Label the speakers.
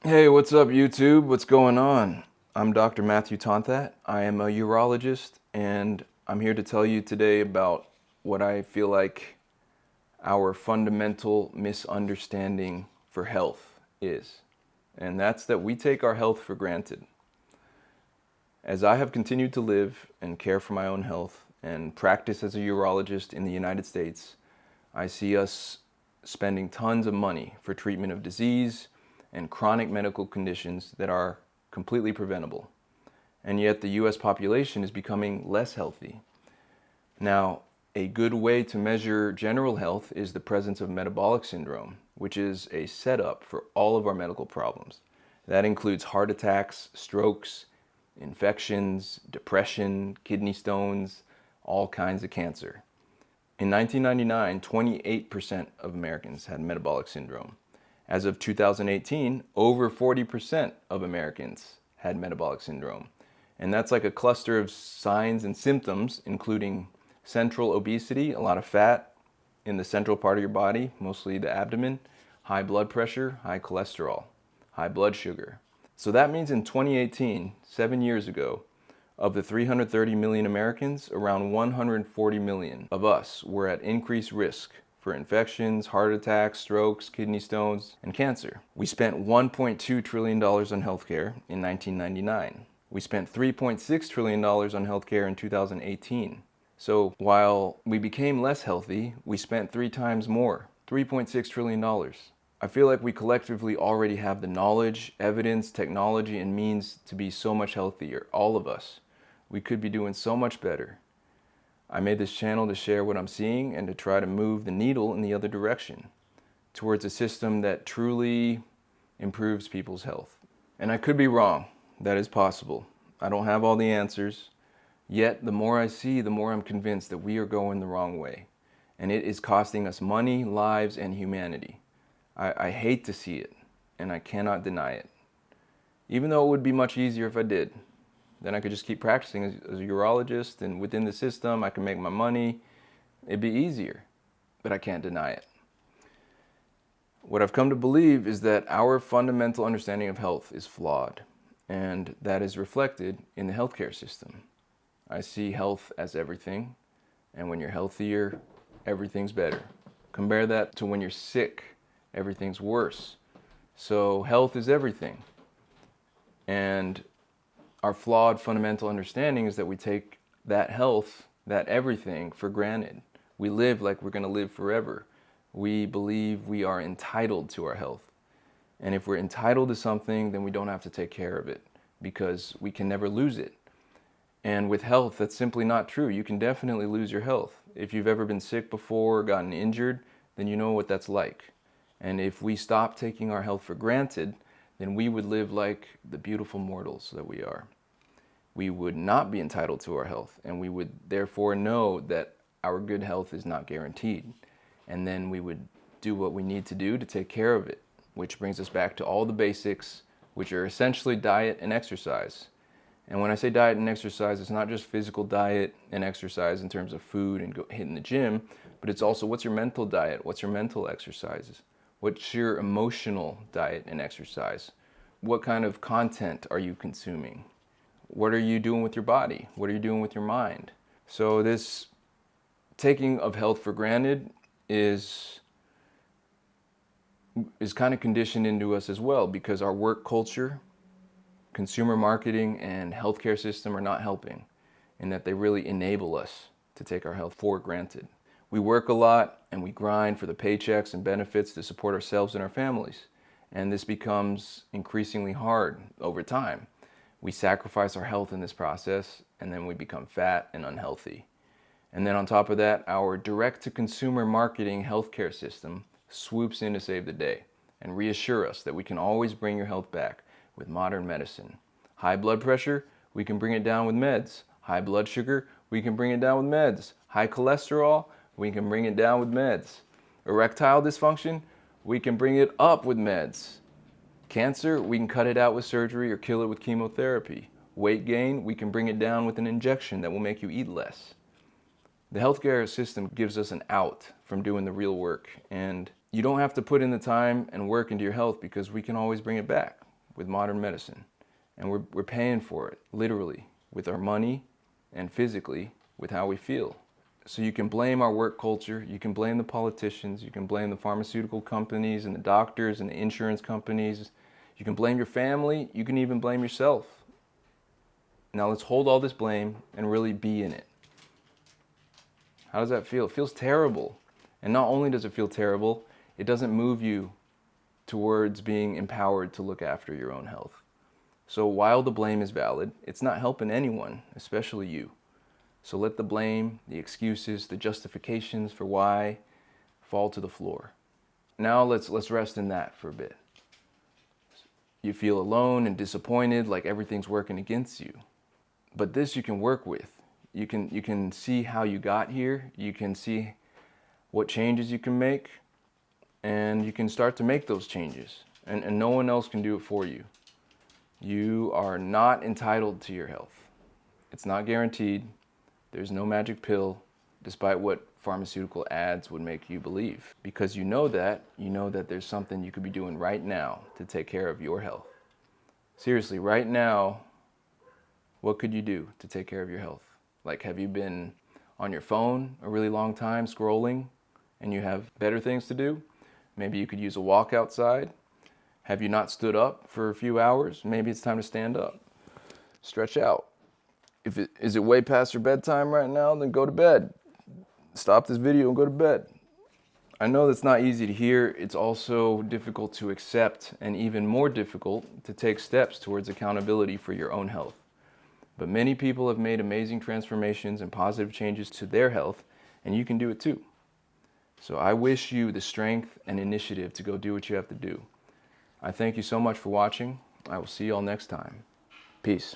Speaker 1: Hey, what's up YouTube? What's going on? I'm Dr. Matthew Tonthat. I am a urologist and I'm here to tell you today about what I feel like our fundamental misunderstanding for health is. And that's that we take our health for granted. As I have continued to live and care for my own health and practice as a urologist in the United States, I see us spending tons of money for treatment of disease and chronic medical conditions that are completely preventable. And yet the US population is becoming less healthy. Now, a good way to measure general health is the presence of metabolic syndrome, which is a setup for all of our medical problems. That includes heart attacks, strokes, infections, depression, kidney stones, all kinds of cancer. In 1999, 28% of Americans had metabolic syndrome. As of 2018, over 40% of Americans had metabolic syndrome. And that's like a cluster of signs and symptoms, including central obesity, a lot of fat in the central part of your body, mostly the abdomen, high blood pressure, high cholesterol, high blood sugar. So that means in 2018, 7 years ago, of the 330 million Americans, around 140 million of us were at increased risk for infections, heart attacks, strokes, kidney stones, and cancer. We spent $1.2 trillion on healthcare in 1999. We spent $3.6 trillion on healthcare in 2018. So while we became less healthy, we spent 3 times more, $3.6 trillion. I feel like we collectively already have the knowledge, evidence, technology, and means to be so much healthier, all of us. We could be doing so much better. I made this channel to share what I'm seeing and to try to move the needle in the other direction, towards a system that truly improves people's health. And I could be wrong. That is possible. I don't have all the answers. Yet, the more I see, the more I'm convinced that we are going the wrong way. And it is costing us money, lives, and humanity. I hate to see it, and I cannot deny it. Even though it would be much easier if I did. Then I could just keep practicing as a urologist, and within the system I can make my money. It'd be easier, but I can't deny it. What I've come to believe is that our fundamental understanding of health is flawed, and that is reflected in the healthcare system. I see health as everything, and when you're healthier, everything's better. Compare that to when you're sick, everything's worse. So health is everything. And our flawed fundamental understanding is that we take that health, that everything, for granted. We live like we're going to live forever. We believe we are entitled to our health. And if we're entitled to something, then we don't have to take care of it because we can never lose it. And with health, that's simply not true. You can definitely lose your health. If you've ever been sick before or gotten injured, then you know what that's like. And if we stop taking our health for granted, then we would live like the beautiful mortals that we are. We would not be entitled to our health, and we would therefore know that our good health is not guaranteed. And then we would do what we need to do to take care of it, which brings us back to all the basics, which are essentially diet and exercise. And when I say diet and exercise, it's not just physical diet and exercise in terms of food and hitting the gym, but it's also what's your mental diet, what's your mental exercises, what's your emotional diet and exercise, what kind of content are you consuming, what are you doing with your body, what are you doing with your mind. So this taking of health for granted is kind of conditioned into us as well, because our work culture, consumer marketing, and healthcare system are not helping in that they really enable us to take our health for granted. We work a lot and we grind for the paychecks and benefits to support ourselves and our families. And this becomes increasingly hard over time. We sacrifice our health in this process, and then we become fat and unhealthy. And then on top of that, our direct-to-consumer marketing healthcare system swoops in to save the day and reassure us that we can always bring your health back with modern medicine. High blood pressure, we can bring it down with meds. High blood sugar, we can bring it down with meds. High cholesterol, we can bring it down with meds. Erectile dysfunction, we can bring it up with meds. Cancer, we can cut it out with surgery or kill it with chemotherapy. Weight gain, we can bring it down with an injection that will make you eat less. The healthcare system gives us an out from doing the real work, and you don't have to put in the time and work into your health because we can always bring it back. with modern medicine. And we're paying for it, literally, with our money and physically with how we feel. So you can blame our work culture, you can blame the politicians, you can blame the pharmaceutical companies and the doctors and the insurance companies, you can blame your family, you can even blame yourself. Now let's hold all this blame and really be in it. How does that feel? It feels terrible. And not only does it feel terrible, it doesn't move you towards being empowered to look after your own health. So while the blame is valid, it's not helping anyone, especially you. So let the blame, the excuses, the justifications for why fall to the floor. Now let's rest in that for a bit. You feel alone and disappointed, like everything's working against you. But this you can work with. You can see how you got here. You can see what changes you can make, and you can start to make those changes. And no one else can do it for you. You are not entitled to your health. It's not guaranteed. There's no magic pill, despite what pharmaceutical ads would make you believe. Because you know that there's something you could be doing right now to take care of your health. Seriously, right now, what could you do to take care of your health? Like, have you been on your phone a really long time scrolling and you have better things to do? Maybe you could use a walk outside. Have you not stood up for a few hours? Maybe it's time to stand up. Stretch out. Is it way past your bedtime right now? Then go to bed. Stop this video and go to bed. I know that's not easy to hear. It's also difficult to accept, and even more difficult to take steps towards accountability for your own health. But many people have made amazing transformations and positive changes to their health, and you can do it too. So I wish you the strength and initiative to go do what you have to do. I thank you so much for watching. I will see you all next time. Peace.